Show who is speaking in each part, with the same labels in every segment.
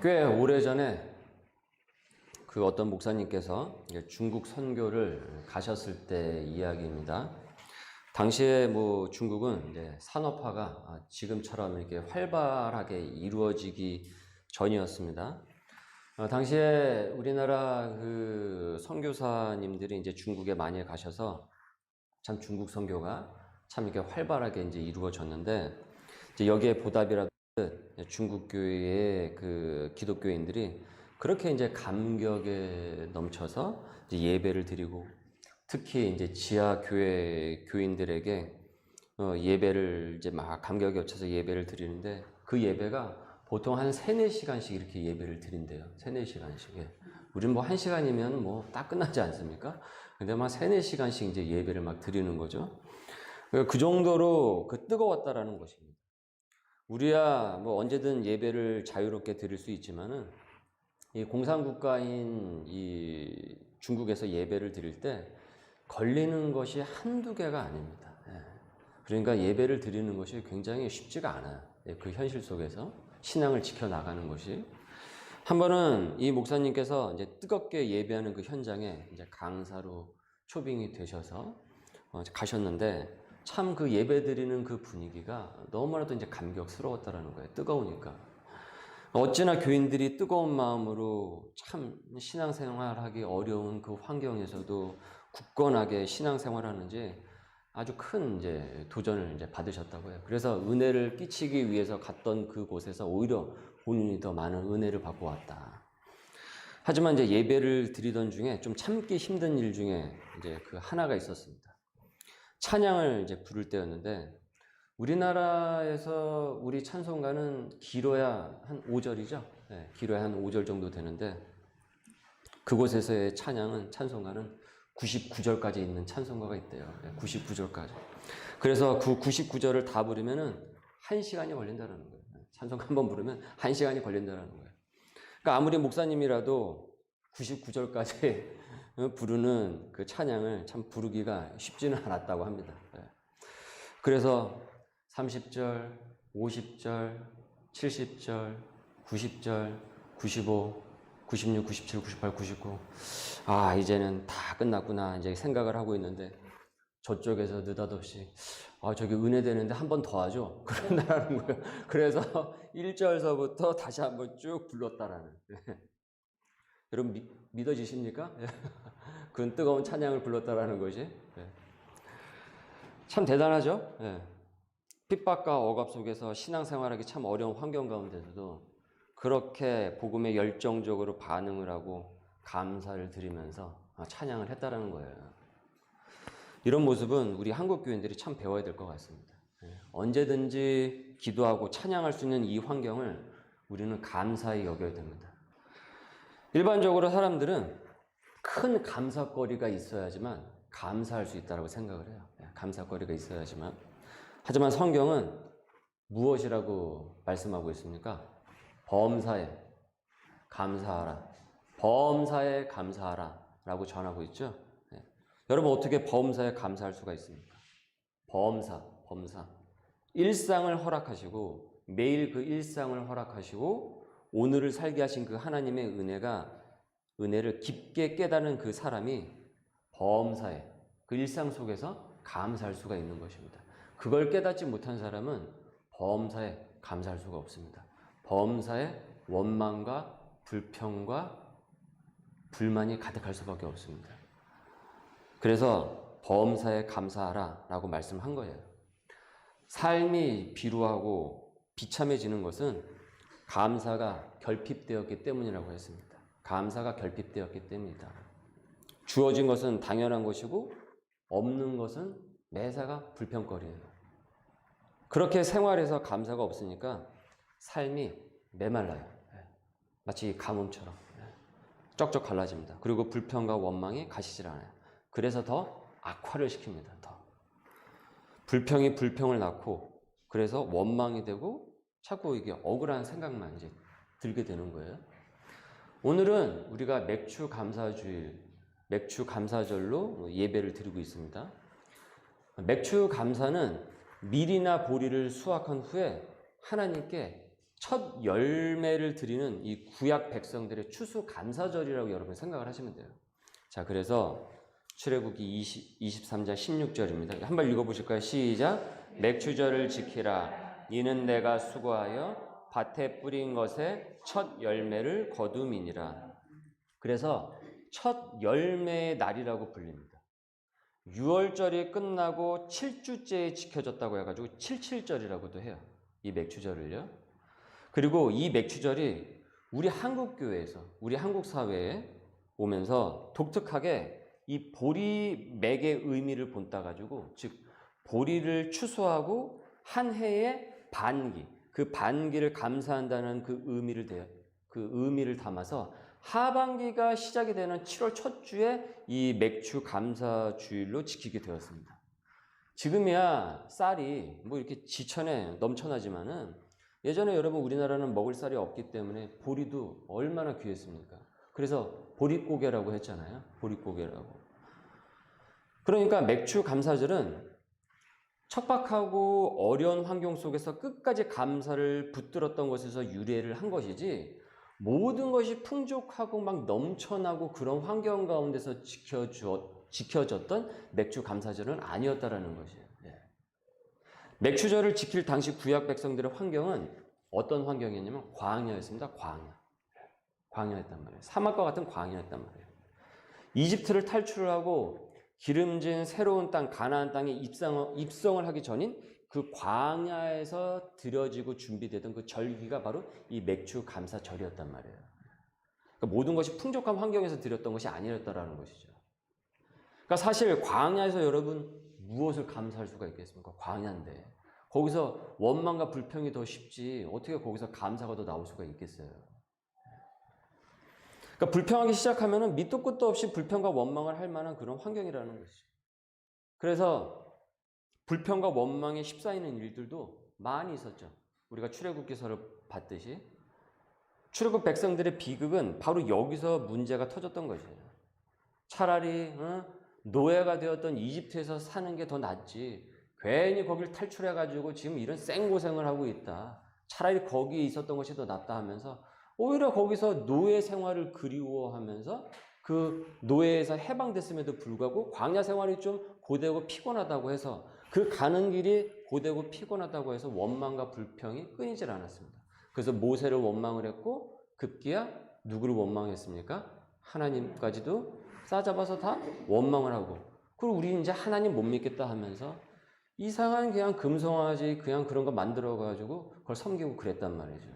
Speaker 1: 꽤 오래전에 그 어떤 목사님께서 중국 선교를 가셨을 때 이야기입니다. 당시에 중국은 이제 산업화가 지금처럼 이렇게 활발하게 이루어지기 전이었습니다. 당시에 우리나라 그 선교사님들이 이제 중국에 많이 가셔서 참 중국 선교가 참 이렇게 활발하게 이제 이루어졌는데, 이제 여기에 보답이라도 중국 교회의 그 기독교인들이 그렇게 이제 감격에 넘쳐서 이제 예배를 드리고, 특히 이제 지하 교회 교인들에게 예배를 이제 막 감격에 젖혀서 예배를 드리는데, 그 예배가 보통 한 3-4시간씩 이렇게 예배를 드린대요. 3-4시간씩. 예. 우리는 1시간이면 딱 끝나지 않습니까? 근데 막 3-4시간씩 이제 예배를 막 드리는 거죠. 그 정도로 뜨거웠다라는 것입니다. 우리야 언제든 예배를 자유롭게 드릴 수 있지만은, 이 공산국가인 이 중국에서 예배를 드릴 때 걸리는 것이 한두 개가 아닙니다. 그러니까 예배를 드리는 것이 굉장히 쉽지가 않아요. 그 현실 속에서 신앙을 지켜나가는 것이. 한 번은 이 목사님께서 이제 뜨겁게 예배하는 그 현장에 이제 강사로 초빙이 되셔서 가셨는데, 참 그 예배 드리는 그 분위기가 너무나도 이제 감격스러웠다라는 거예요. 뜨거우니까. 어찌나 교인들이 뜨거운 마음으로 참 신앙생활하기 어려운 그 환경에서도 굳건하게 신앙생활하는지 아주 큰 이제 도전을 이제 받으셨다고 해요. 그래서 은혜를 끼치기 위해서 갔던 그곳에서 오히려 본인이 더 많은 은혜를 받고 왔다. 하지만 이제 예배를 드리던 중에 좀 참기 힘든 일 중에 이제 그 하나가 있었습니다. 찬양을 이제 부를 때였는데, 우리나라에서 우리 찬송가는 길어야 한 5절이죠. 네, 길어야 한 5절 정도 되는데, 그곳에서의 찬송가는 99절까지 있는 찬송가가 있대요. 99절까지. 그래서 그 99절을 다 부르면은 1시간이 걸린다는 거예요. 찬송가 한번 부르면 1시간이 걸린다는 거예요. 그러니까 아무리 목사님이라도 99절까지 부르는 그 찬양을 참 부르기가 쉽지는 않았다고 합니다. 그래서 30절, 50절, 70절, 90절, 95, 96, 97, 98, 99. 이제는 다 끝났구나. 이제 생각을 하고 있는데, 저쪽에서 느닷없이, 저기 은혜 되는데 한 번 더 하죠? 그런다는 거예요. 그래서 1절서부터 다시 한번 쭉 불렀다라는. 여러분 믿어지십니까? 그 뜨거운 찬양을 불렀다라는 것이. 참 대단하죠? 핍박과 억압 속에서 신앙생활하기 참 어려운 환경 가운데서도 그렇게 복음에 열정적으로 반응을 하고 감사를 드리면서 찬양을 했다라는 거예요. 이런 모습은 우리 한국 교인들이 참 배워야 될 것 같습니다. 언제든지 기도하고 찬양할 수 있는 이 환경을 우리는 감사히 여겨야 됩니다. 일반적으로 사람들은 큰 감사거리가 있어야지만 감사할 수 있다고 생각을 해요. 감사거리가 있어야지만. 하지만 성경은 무엇이라고 말씀하고 있습니까? 범사에 감사하라. 범사에 감사하라 라고 전하고 있죠. 여러분, 어떻게 범사에 감사할 수가 있습니까? 범사. 일상을 허락하시고, 매일 그 일상을 허락하시고 오늘을 살게 하신 그 하나님의 은혜를 깊게 깨닫는 그 사람이 범사에, 그 일상 속에서 감사할 수가 있는 것입니다. 그걸 깨닫지 못한 사람은 범사에 감사할 수가 없습니다. 범사에 원망과 불평과 불만이 가득할 수밖에 없습니다. 그래서 범사에 감사하라 라고 말씀한 거예요. 삶이 비루하고 비참해지는 것은 감사가 결핍되었기 때문이라고 했습니다. 감사가 결핍되었기 때문이다. 주어진 것은 당연한 것이고 없는 것은 매사가 불평거리예요. 그렇게 생활해서 감사가 없으니까 삶이 메말라요. 마치 가뭄처럼 쩍쩍 갈라집니다. 그리고 불평과 원망이 가시질 않아요. 그래서 더 악화를 시킵니다. 더 불평이 불평을 낳고, 그래서 원망이 되고 자꾸 이게 억울한 생각만 이제 들게 되는 거예요. 오늘은 우리가 맥주 감사절로 예배를 드리고 있습니다. 맥주 감사는 밀이나 보리를 수확한 후에 하나님께 첫 열매를 드리는 이 구약 백성들의 추수감사절이라고 여러분 생각을 하시면 돼요. 자, 그래서 출애굽기 23장 16절입니다. 한번 읽어보실까요? 시작. 맥추절을 지키라. 이는 내가 수고하여 밭에 뿌린 것의 첫 열매를 거둠이니라. 그래서 첫 열매의 날이라고 불립니다. 6월절이 끝나고 7주째에 지켜졌다고 해가지고 77절이라고도 해요. 이 맥추절을요. 그리고 이 맥추절이 우리 한국 교회에서, 우리 한국 사회에 오면서 독특하게 이 보리맥의 의미를 본따 가지고, 즉 보리를 추수하고 한 해의 반기, 그 반기를 감사한다는 그 의미를 담아서 하반기가 시작이 되는 7월 첫 주에 이 맥추 감사 주일로 지키게 되었습니다. 지금이야 쌀이 뭐 이렇게 지천에 넘쳐나지만은 예전에 여러분 우리나라는 먹을 쌀이 없기 때문에 보리도 얼마나 귀했습니까? 그래서 보릿고개라고 했잖아요. 보릿고개라고. 그러니까 맥추 감사절은 척박하고 어려운 환경 속에서 끝까지 감사를 붙들었던 것에서 유래를 한 것이지, 모든 것이 풍족하고 막 넘쳐나고 그런 환경 가운데서 지켜졌던 맥추 감사절은 아니었다라는 것이에요. 맥추절을 지킬 당시 구약 백성들의 환경은 어떤 환경이었냐면 광야였습니다. 광야였단 말이에요. 사막과 같은 광야였단 말이에요. 이집트를 탈출을 하고 기름진 새로운 땅, 가나안 땅에 입성을 하기 전인 그 광야에서 드려지고 준비되던 그 절기가 바로 이 맥추 감사절이었단 말이에요. 그러니까 모든 것이 풍족한 환경에서 드렸던 것이 아니었다라는 것이죠. 그러니까 사실 광야에서 여러분 무엇을 감사할 수가 있겠습니까? 광야인데. 거기서 원망과 불평이 더 쉽지 어떻게 거기서 감사가 더 나올 수가 있겠어요? 그러니까 불평하기 시작하면은 밑도 끝도 없이 불평과 원망을 할 만한 그런 환경이라는 것이죠. 그래서 불평과 원망에 휩싸이는 일들도 많이 있었죠. 우리가 출애굽기서를 봤듯이 출애굽 백성들의 비극은 바로 여기서 문제가 터졌던 것이에요. 차라리 노예가 되었던 이집트에서 사는 게 더 낫지, 괜히 거길 탈출해가지고 지금 이런 생고생을 하고 있다, 차라리 거기에 있었던 것이 더 낫다 하면서 오히려 거기서 노예 생활을 그리워하면서 그 노예에서 해방됐음에도 불구하고 광야 생활이 좀 고되고 피곤하다고 해서, 그 가는 길이 고되고 피곤하다고 해서 원망과 불평이 끊이질 않았습니다. 그래서 모세를 원망을 했고 급기야 누구를 원망했습니까? 하나님까지도 싸잡아서 다 원망을 하고, 그리고 우리 이제 하나님 못 믿겠다 하면서 이상한 그냥 금송아지 그냥 그런 거 만들어가지고 그걸 섬기고 그랬단 말이죠.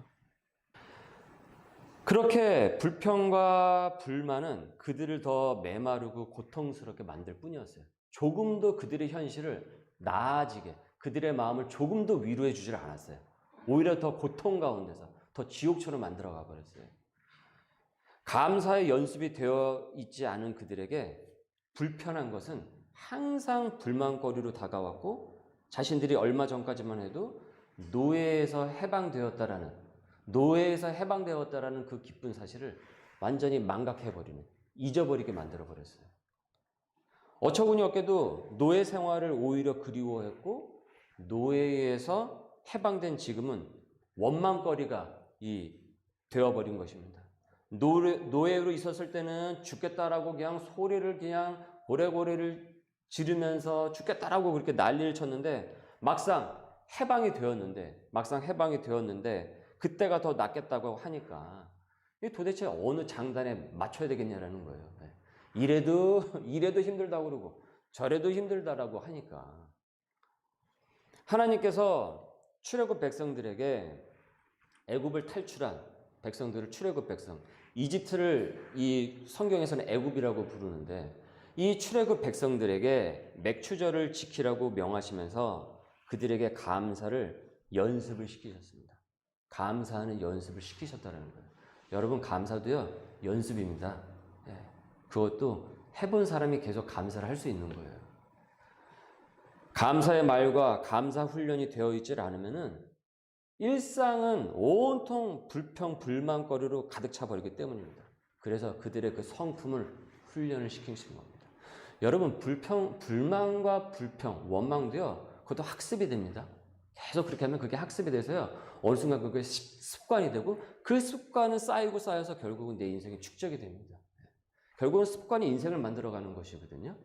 Speaker 1: 그렇게 불평과 불만은 그들을 더 메마르고 고통스럽게 만들 뿐이었어요. 조금도 그들의 현실을 나아지게, 그들의 마음을 조금도 위로해 주질 않았어요. 오히려 더 고통 가운데서 더 지옥처럼 만들어가 버렸어요. 감사의 연습이 되어 있지 않은 그들에게 불편한 것은 항상 불만거리로 다가왔고, 자신들이 얼마 전까지만 해도 노예에서 해방되었다라는 그 기쁜 사실을 완전히 망각해버리는, 잊어버리게 만들어버렸어요. 어처구니 없게도 노예 생활을 오히려 그리워했고, 노예에서 해방된 지금은 원망거리가 되어버린 것입니다. 노예로 있었을 때는 죽겠다라고 그냥 소리를 그냥 고래고래를 지르면서 죽겠다라고 그렇게 난리를 쳤는데, 막상 해방이 되었는데 그때가 더 낫겠다고 하니까 도대체 어느 장단에 맞춰야 되겠냐라는 거예요. 이래도 힘들다고 그러고 저래도 힘들다라고 하니까 하나님께서 출애굽 백성들에게 애굽을 탈출한 백성들을 출애굽 백성, 이집트를 이 성경에서는 애굽이라고 부르는데, 이 출애굽 백성들에게 맥추절을 지키라고 명하시면서 그들에게 감사를 연습을 시키셨습니다. 감사하는 연습을 시키셨다는 거예요. 여러분, 감사도요 연습입니다. 그것도 해본 사람이 계속 감사를 할 수 있는 거예요. 감사의 말과 감사 훈련이 되어 있질 않으면은 일상은 온통 불평, 불만거리로 가득 차버리기 때문입니다. 그래서 그들의 그 성품을 훈련을 시키신 겁니다. 여러분, 불만과 불평, 원망도요, 그것도 학습이 됩니다. 계속 그렇게 하면 그게 학습이 돼서요. 어느 순간 그게 습관이 되고 그 습관은 쌓이고 쌓여서 결국은 내 인생의 축적이 됩니다. 결국은 습관이 인생을 만들어가는 것이거든요.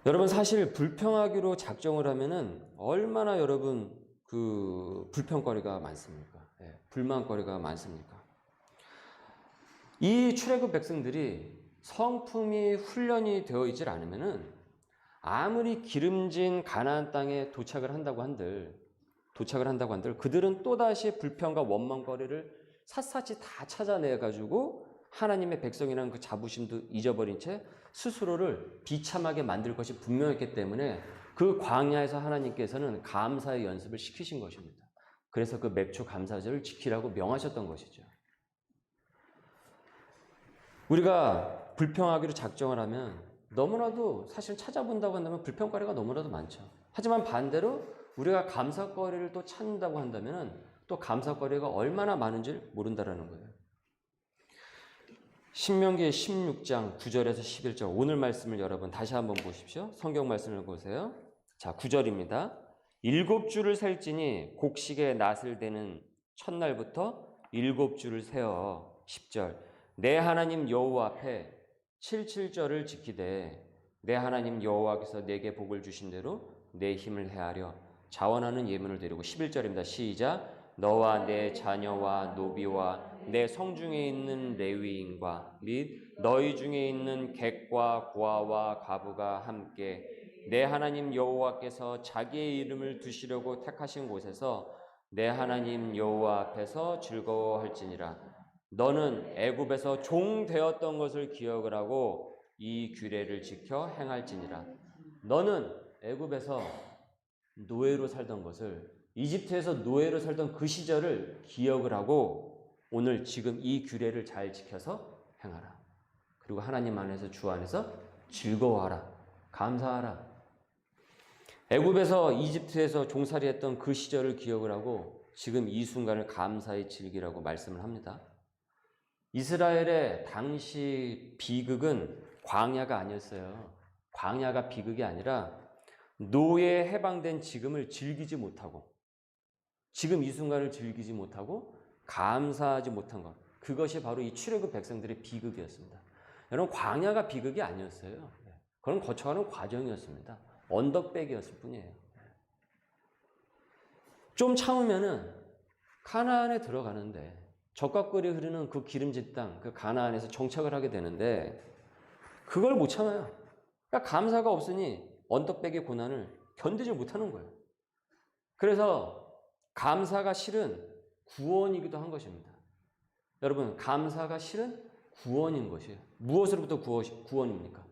Speaker 1: 여러분 사실 불평하기로 작정을 하면은 얼마나 여러분 그 불평거리가 많습니까? 불만거리가 많습니까? 이 출애굽 백성들이 성품이 훈련이 되어 있질 않으면은 아무리 기름진 가나안 땅에 도착을 한다고 한들 그들은 또다시 불평과 원망거리를 샅샅이 다 찾아내 가지고 하나님의 백성이라는 그 자부심도 잊어버린 채 스스로를 비참하게 만들 것이 분명했기 때문에 그 광야에서 하나님께서는 감사의 연습을 시키신 것입니다. 그래서 그 맵초 감사절을 지키라고 명하셨던 것이죠. 우리가 불평하기로 작정을 하면 너무나도 사실 찾아본다고 한다면 불평거리가 너무나도 많죠. 하지만 반대로 우리가 감사거리를 또 찾는다고 한다면 또 감사거리가 얼마나 많은지 모른다라는 거예요. 신명기 16장 9절에서 11절 오늘 말씀을 여러분 다시 한번 보십시오. 성경 말씀을 보세요. 자, 9절입니다. 7주를 셀지니 곡식의 낫을 대는 첫날부터 7주를 세어 10절 내 하나님 여호와 앞에 77절을 지키되 내 하나님 여호와께서 내게 복을 주신 대로 내 힘을 헤아려 자원하는 예물을 드리고 11절입니다. 시작 너와 내 자녀와 노비와 내 성중에 있는 레위인과 및 너희 중에 있는 객과 고아와 과부가 함께 내 하나님 여호와께서 자기의 이름을 두시려고 택하신 곳에서 내 하나님 여호와 앞에서 즐거워할지니라. 너는 애굽에서 종 되었던 것을 기억을 하고 이 규례를 지켜 행할지니라. 너는 애굽에서 노예로 살던 것을 이집트에서 노예로 살던 그 시절을 기억을 하고 오늘 지금 이 규례를 잘 지켜서 행하라. 그리고 하나님 안에서 주 안에서 즐거워하라. 감사하라. 애굽에서 이집트에서 종살이했던 그 시절을 기억을 하고 지금 이 순간을 감사히 즐기라고 말씀을 합니다. 이스라엘의 당시 비극은 광야가 아니었어요. 광야가 비극이 아니라 노예에 해방된 지금을 즐기지 못하고 지금 이 순간을 즐기지 못하고 감사하지 못한 것. 그것이 바로 이 출애굽 백성들의 비극이었습니다. 여러분 광야가 비극이 아니었어요. 그건 거쳐가는 과정이었습니다. 언덕백이었을 뿐이에요. 좀 참으면은 가나안에 들어가는데 젖과 꿀이 흐르는 그 기름진 땅, 그 가나안에서 정착을 하게 되는데 그걸 못 참아요. 그러니까 감사가 없으니 언덕백의 고난을 견디지 못하는 거예요. 그래서 감사가 실은 구원이기도 한 것입니다. 여러분 감사가 실은 구원인 것이에요. 무엇으로부터 구원입니까?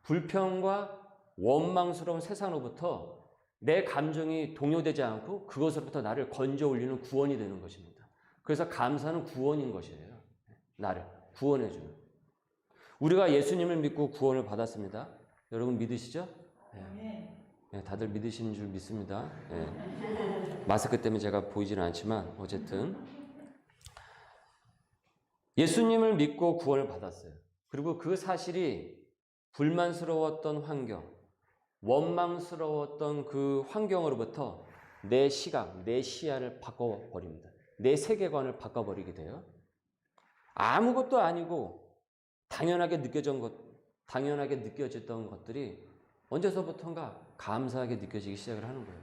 Speaker 1: 불평과 원망스러운 세상으로부터 내 감정이 동요되지 않고 그것으로부터 나를 건져 올리는 구원이 되는 것입니다. 그래서 감사는 구원인 것이에요. 나를 구원해 주는. 우리가 예수님을 믿고 구원을 받았습니다. 여러분 믿으시죠? 네, 다들 믿으시는 줄 믿습니다. 네. 마스크 때문에 제가 보이지는 않지만 어쨌든 예수님을 믿고 구원을 받았어요. 그리고 그 사실이 불만스러웠던 환경, 원망스러웠던 그 환경으로부터 내 시각, 내 시야를 바꿔버립니다. 내 세계관을 바꿔버리게 돼요. 아무것도 아니고 당연하게 느껴졌던 것들이 언제서부턴가 감사하게 느껴지기 시작을 하는 거예요.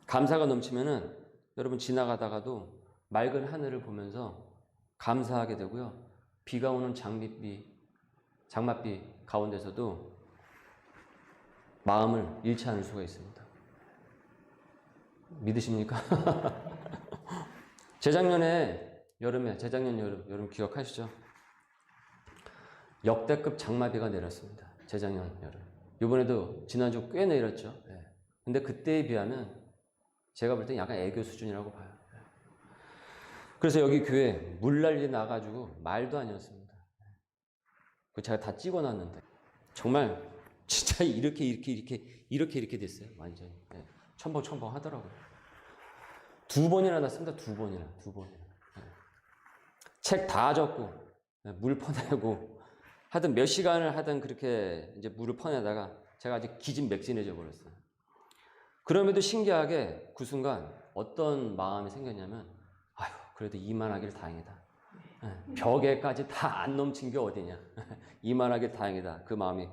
Speaker 1: 감사가 넘치면은 여러분 지나가다가도 맑은 하늘을 보면서 감사하게 되고요. 비가 오는 장맛비 가운데서도 마음을 잃지 않을 수가 있습니다. 믿으십니까? 재작년 여름 기억하시죠? 역대급 장마비가 내렸습니다. 재작년 여름. 이번에도 지난주 꽤 내렸죠. 네. 근데 그때에 비하면 제가 볼 때 약간 애교 수준이라고 봐요. 그래서 여기 교회 물난리 나가지고 말도 아니었습니다. 그 제가 다 찍어놨는데 정말 진짜 이렇게 됐어요. 완전히 첨벙첨벙 하더라고요. 2번이나 났습니다. 2번이나. 네. 책 다 적고 물 퍼내고 하여튼 몇 시간을 하든 그렇게 이제 물을 퍼내다가 제가 아주 기진맥진해져 버렸어요. 그럼에도 신기하게 그 순간 어떤 마음이 생겼냐면, 아유, 그래도 이만하길 다행이다. 벽에까지 다 안 넘친 게 어디냐. 이만하길 다행이다. 그 마음이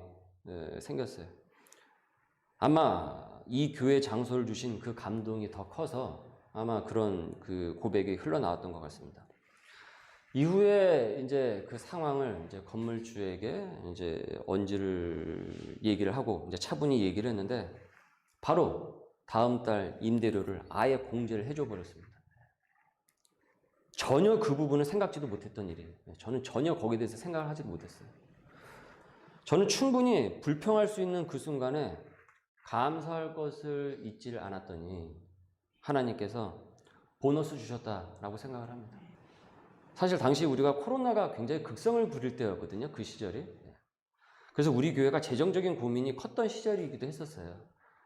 Speaker 1: 생겼어요. 아마 이 교회 장소를 주신 그 감동이 더 커서 아마 그런 그 고백이 흘러나왔던 것 같습니다. 이후에 이제 그 상황을 이제 건물주에게 이제 언지를 얘기를 하고 이제 차분히 얘기를 했는데 바로 다음 달 임대료를 아예 공제를 해줘 버렸습니다. 전혀 그 부분은 생각지도 못했던 일이에요. 저는 전혀 거기에 대해서 생각을 하지 못했어요. 저는 충분히 불평할 수 있는 그 순간에 감사할 것을 잊지를 않았더니 하나님께서 보너스 주셨다라고 생각을 합니다. 사실 당시 우리가 코로나가 굉장히 극성을 부릴 때였거든요. 그 시절이. 그래서 우리 교회가 재정적인 고민이 컸던 시절이기도 했었어요.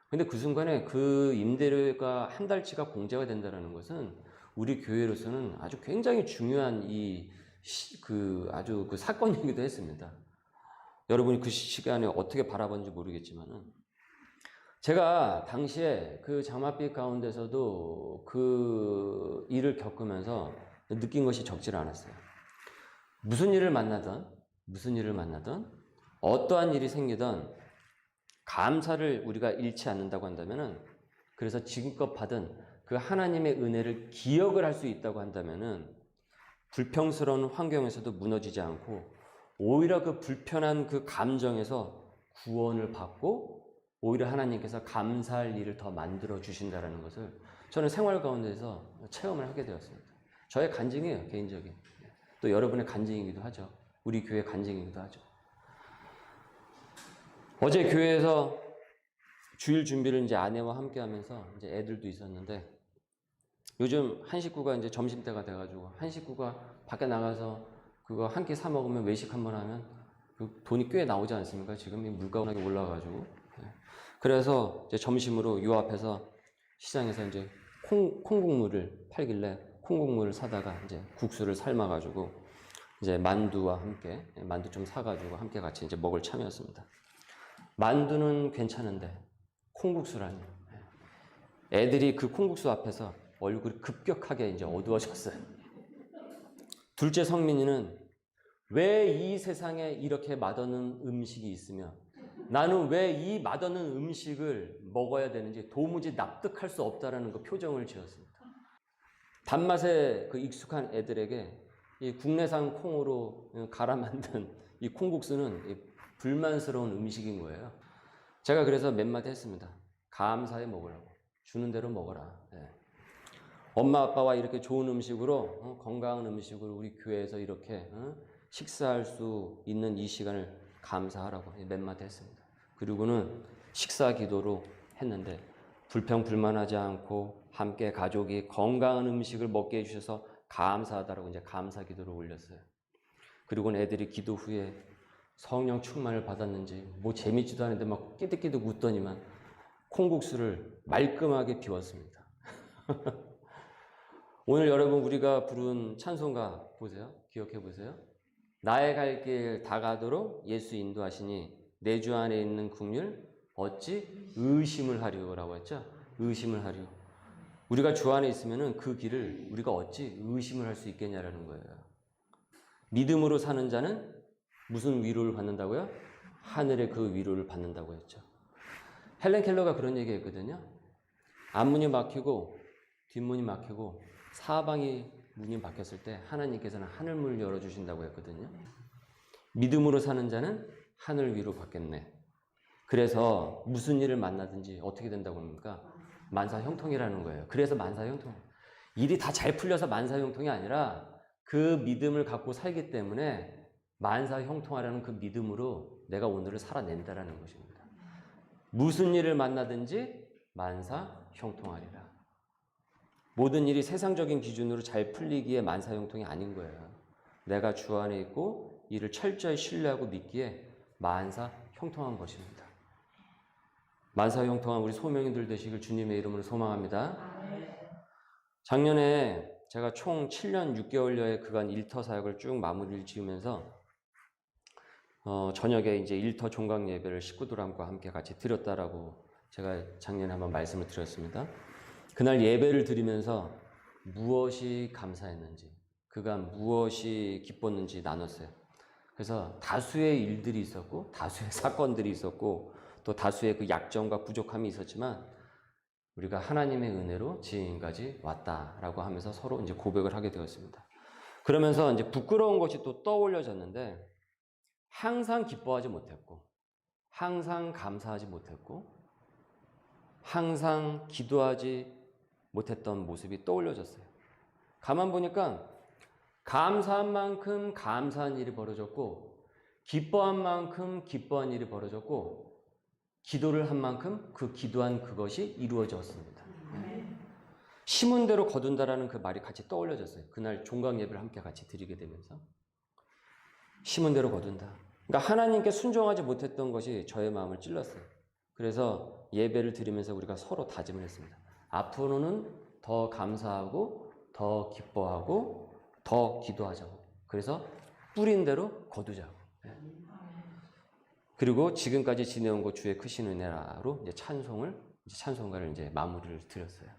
Speaker 1: 근데 그 순간에 그 임대료가 한 달치가 공제가 된다는 것은 우리 교회로서는 아주 굉장히 중요한 아주 그 사건이기도 했습니다. 여러분이 그 시간에 어떻게 바라봤는지 모르겠지만은 제가 당시에 그 장맛빛 가운데서도 그 일을 겪으면서 느낀 것이 적지 않았어요. 무슨 일을 만나든 어떠한 일이 생기든 감사를 우리가 잃지 않는다고 한다면은, 그래서 지금껏 받은 그 하나님의 은혜를 기억을 할 수 있다고 한다면은 불평스러운 환경에서도 무너지지 않고 오히려 그 불편한 그 감정에서 구원을 받고 오히려 하나님께서 감사할 일을 더 만들어 주신다는 것을 저는 생활 가운데서 체험을 하게 되었습니다. 저의 간증이에요, 개인적인. 또 여러분의 간증이기도 하죠. 우리 교회 간증이기도 하죠. 어제 교회에서 주일 준비를 이제 아내와 함께 하면서 이제 애들도 있었는데, 요즘 한 식구가 이제 점심때가 돼가지고 한 식구가 밖에 나가서 그거 한 끼 사 먹으면 외식 한번 하면 그 돈이 꽤 나오지 않습니까? 지금 이 물가가 올라가가지고. 그래서 이제 점심으로 요 앞에서 시장에서 이제 콩국물을 팔길래 콩국물을 사다가 이제 국수를 삶아가지고 이제 만두와 함께 만두 좀 사가지고 함께 같이 이제 먹을 참이었습니다. 만두는 괜찮은데 콩국수라니. 애들이 그 콩국수 앞에서 얼굴이 급격하게 이제 어두워졌어요. 둘째 성민이는 왜 이 세상에 이렇게 맛없는 음식이 있으며 나는 왜 이 맛없는 음식을 먹어야 되는지 도무지 납득할 수 없다라는 그 표정을 지었습니다. 단맛에 그 익숙한 애들에게 이 국내산 콩으로 갈아 만든 이 콩국수는 불만스러운 음식인 거예요. 제가 그래서 몇 마디 했습니다. 감사해 먹으라고. 주는 대로 먹어라. 엄마 아빠와 이렇게 좋은 음식으로 건강한 음식으로 우리 교회에서 이렇게 식사할 수 있는 이 시간을 감사하라고 몇 마디 했습니다. 그리고는 식사 기도로 했는데 불평 불만하지 않고 함께 가족이 건강한 음식을 먹게 해주셔서 감사하다라고 이제 감사 기도를 올렸어요. 그리고는 애들이 기도 후에 성령 충만을 받았는지 뭐 재밌지도 않은데 막 끼득끼득 웃더니만 콩국수를 말끔하게 비웠습니다. 오늘 여러분 우리가 부른 찬송가 보세요. 기억해 보세요. 나의 갈 길 다 가도록 예수 인도하시니 내 주 안에 있는 긍휼 어찌 의심을 하리오라고 했죠. 의심을 하리오. 우리가 주 안에 있으면은 그 길을 우리가 어찌 의심을 할 수 있겠냐라는 거예요. 믿음으로 사는 자는 무슨 위로를 받는다고요? 하늘의 그 위로를 받는다고 했죠. 헬렌 켈러가 그런 얘기 했거든요. 앞문이 막히고 뒷문이 막히고 사방이 문이 막혔을 때 하나님께서는 하늘문을 열어주신다고 했거든요. 믿음으로 사는 자는 하늘 위로 받겠네. 그래서 무슨 일을 만나든지 어떻게 된다고 합니까? 만사형통이라는 거예요. 그래서 만사형통. 일이 다 잘 풀려서 만사형통이 아니라 그 믿음을 갖고 살기 때문에 만사형통하라는 그 믿음으로 내가 오늘을 살아낸다라는 것입니다. 무슨 일을 만나든지 만사형통하리라. 모든 일이 세상적인 기준으로 잘 풀리기에 만사형통이 아닌 거예요. 내가 주 안에 있고 이를 철저히 신뢰하고 믿기에 만사형통한 것입니다. 만사형통한 우리 소명인들 되시길 주님의 이름으로 소망합니다. 작년에 제가 총 7년 6개월여의 그간 일터 사역을 쭉 마무리를 지으면서 저녁에 이제 일터 종강 예배를 식구들과 함께 같이 드렸다라고 제가 작년에 한번 말씀을 드렸습니다. 그날 예배를 드리면서 무엇이 감사했는지, 그간 무엇이 기뻤는지 나눴어요. 그래서 다수의 일들이 있었고, 다수의 사건들이 있었고, 또 다수의 그 약점과 부족함이 있었지만, 우리가 하나님의 은혜로 지금까지 왔다라고 하면서 서로 이제 고백을 하게 되었습니다. 그러면서 이제 부끄러운 것이 또 떠올려졌는데, 항상 기뻐하지 못했고, 항상 감사하지 못했고, 항상 기도하지 못했던 모습이 떠올려졌어요. 가만 보니까 감사한 만큼 감사한 일이 벌어졌고, 기뻐한 만큼 기뻐한 일이 벌어졌고, 기도를 한 만큼 그 기도한 그것이 이루어졌습니다. 심은 대로 거둔다라는 그 말이 같이 떠올려졌어요. 그날 종강 예배를 함께 같이 드리게 되면서 심은 대로 거둔다. 그러니까 하나님께 순종하지 못했던 것이 저의 마음을 찔렀어요. 그래서 예배를 드리면서 우리가 서로 다짐을 했습니다. 앞으로는 더 감사하고 더 기뻐하고 더 기도하자고. 그래서 뿌린 대로 거두자고. 그리고 지금까지 지내온 것 주의 크신 은혜라로 이제 찬송가를 이제 마무리를 드렸어요.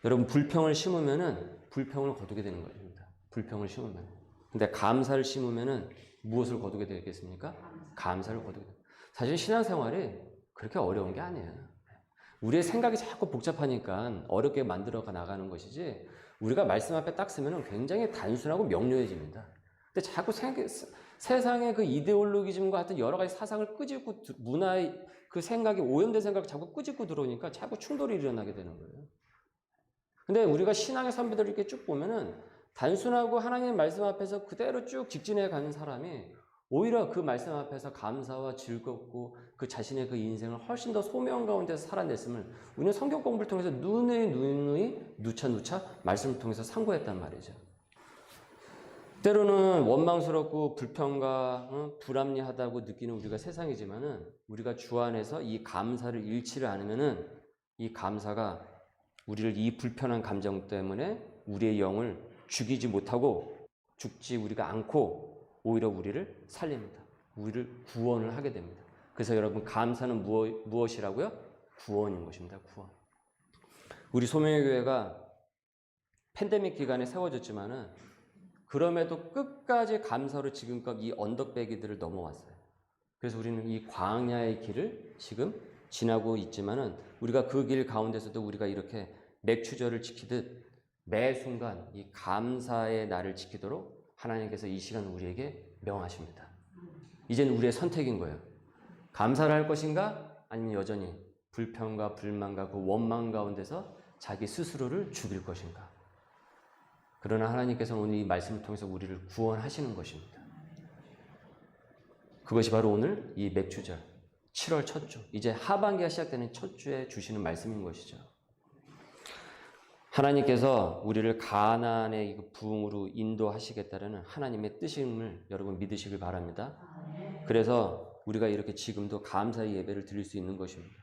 Speaker 1: 여러분, 불평을 심으면은 불평을 거두게 되는 것입니다. 불평을 심으면. 근데 감사를 심으면은 무엇을 거두게 되겠습니까? 감사를 거두게 됩니다. 사실 신앙생활이 그렇게 어려운 게 아니에요. 우리의 생각이 자꾸 복잡하니까 어렵게 만들어 나가는 것이지, 우리가 말씀 앞에 딱 쓰면 굉장히 단순하고 명료해집니다. 근데 자꾸 세상의 그 이데올로기즘과 같은 여러 가지 사상을 끄집고, 문화의 그 생각이, 오염된 생각을 자꾸 끄집고 들어오니까 자꾸 충돌이 일어나게 되는 거예요. 근데 우리가 신앙의 선배들 이렇게 쭉 보면은 단순하고 하나님의 말씀 앞에서 그대로 쭉 직진해 가는 사람이 오히려 그 말씀 앞에서 감사와 즐겁고 그 자신의 그 인생을 훨씬 더 소명 가운데서 살아냈음을 우리는 성경 공부를 통해서 누누이 누차 말씀을 통해서 상고했단 말이죠. 때로는 원망스럽고 불평과 불합리하다고 느끼는 우리가 세상이지만은, 우리가 주 안에서 이 감사를 잃지를 않으면은 이 감사가 우리를 이 불편한 감정 때문에 우리의 영을 죽이지 못하고, 죽지 우리가 않고 오히려 우리를 살립니다. 우리를 구원을 하게 됩니다. 그래서 여러분, 감사는 무엇이라고요? 구원인 것입니다. 구원. 우리 소명의 교회가 팬데믹 기간에 세워졌지만은 그럼에도 끝까지 감사로 지금껏 이 언덕배기들을 넘어왔어요. 그래서 우리는 이 광야의 길을 지금 지나고 있지만은, 우리가 그 길 가운데서도 우리가 이렇게 맥추절을 지키듯 매 순간 이 감사의 날을 지키도록 하나님께서 이 시간 우리에게 명하십니다. 이제는 우리의 선택인 거예요. 감사를 할 것인가? 아니면 여전히 불평과 불만과 그 원망 가운데서 자기 스스로를 죽일 것인가? 그러나 하나님께서는 오늘 이 말씀을 통해서 우리를 구원하시는 것입니다. 그것이 바로 오늘 이 맥추절 7월 첫 주, 이제 하반기가 시작되는 첫 주에 주시는 말씀인 것이죠. 하나님께서 우리를 가나안의 부흥으로 인도하시겠다는 하나님의 뜻임을 여러분 믿으시길 바랍니다. 그래서 우리가 이렇게 지금도 감사의 예배를 드릴 수 있는 것입니다.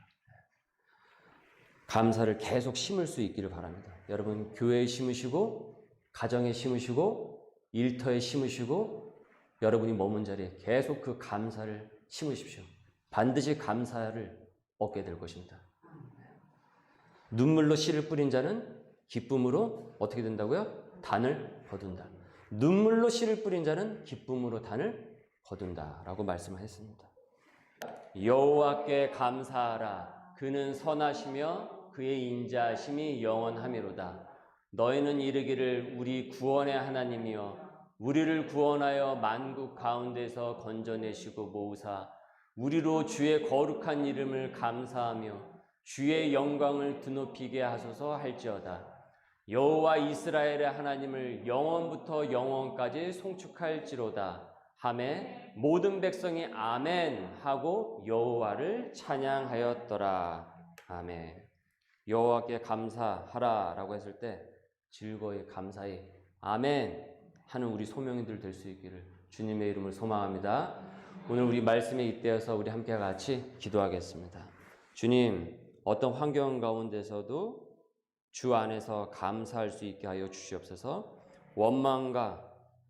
Speaker 1: 감사를 계속 심을 수 있기를 바랍니다. 여러분, 교회에 심으시고, 가정에 심으시고, 일터에 심으시고, 여러분이 머문 자리에 계속 그 감사를 심으십시오. 반드시 감사를 얻게 될 것입니다. 눈물로 씨를 뿌린 자는 기쁨으로 어떻게 된다고요? 단을 거둔다. 눈물로 씨를 뿌린 자는 기쁨으로 단을 거둔다 라고 말씀하셨습니다. 여호와께 감사하라. 그는 선하시며 그의 인자하심이 영원하미로다. 너희는 이르기를 우리 구원의 하나님이여 우리를 구원하여 만국 가운데서 건져내시고 모으사 우리로 주의 거룩한 이름을 감사하며 주의 영광을 드높이게 하소서 할지어다. 여호와 이스라엘의 하나님을 영원부터 영원까지 송축할지로다 하매 모든 백성이 아멘 하고 여호와를 찬양하였더라. 아멘. 여호와께 감사하라 라고 했을 때 즐거이 감사히 아멘 하는 우리 소명인들 될 수 있기를 주님의 이름을 소망합니다. 오늘 우리 말씀에 잇대어서 우리 함께 같이 기도하겠습니다. 주님, 어떤 환경 가운데서도 주 안에서 감사할 수 있게 하여 주시옵소서. 원망과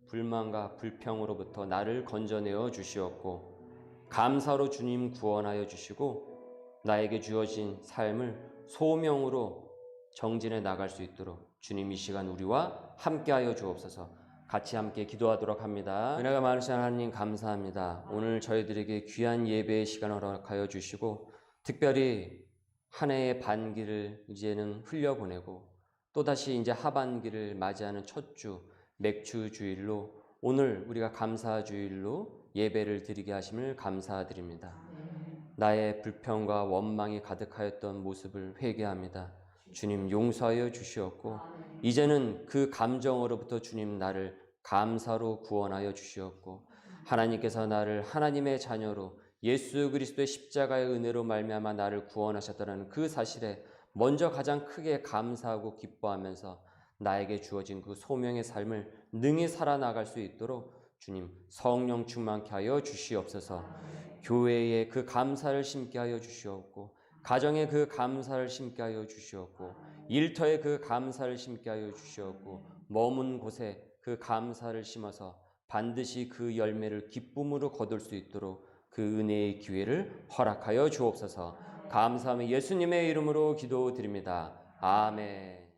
Speaker 1: 불만과 불평으로부터 나를 건져내어 주시옵고, 감사로 주님 구원하여 주시고, 나에게 주어진 삶을 소명으로 정진해 나갈 수 있도록 주님 이 시간 우리와 함께하여 주옵소서. 같이 함께 기도하도록 합니다. 은혜가 많으신 하나님 감사합니다. 오늘 저희들에게 귀한 예배의 시간을 허락하여 주시고 특별히 한 해의 반기를 이제는 흘려보내고 또다시 이제 하반기를 맞이하는 첫 주 맥주 주일로 오늘 우리가 감사 주일로 예배를 드리게 하심을 감사드립니다. 나의 불평과 원망이 가득하였던 모습을 회개합니다. 주님 용서하여 주시었고 이제는 그 감정으로부터 주님 나를 감사로 구원하여 주시었고 하나님께서 나를 하나님의 자녀로 예수 그리스도의 십자가의 은혜로 말미암아 나를 구원하셨다는 그 사실에 먼저 가장 크게 감사하고 기뻐하면서 나에게 주어진 그 소명의 삶을 능히 살아나갈 수 있도록 주님 성령 충만케 하여 주시옵소서. 교회에 그 감사를 심게 하여 주시옵고 가정에 그 감사를 심게 하여 주시옵고 일터에 그 감사를 심게 하여 주시옵고 머문 곳에 그 감사를 심어서 반드시 그 열매를 기쁨으로 거둘 수 있도록 그 은혜의 기회를 허락하여 주옵소서. 감사하며 예수님의 이름으로 기도드립니다. 아멘.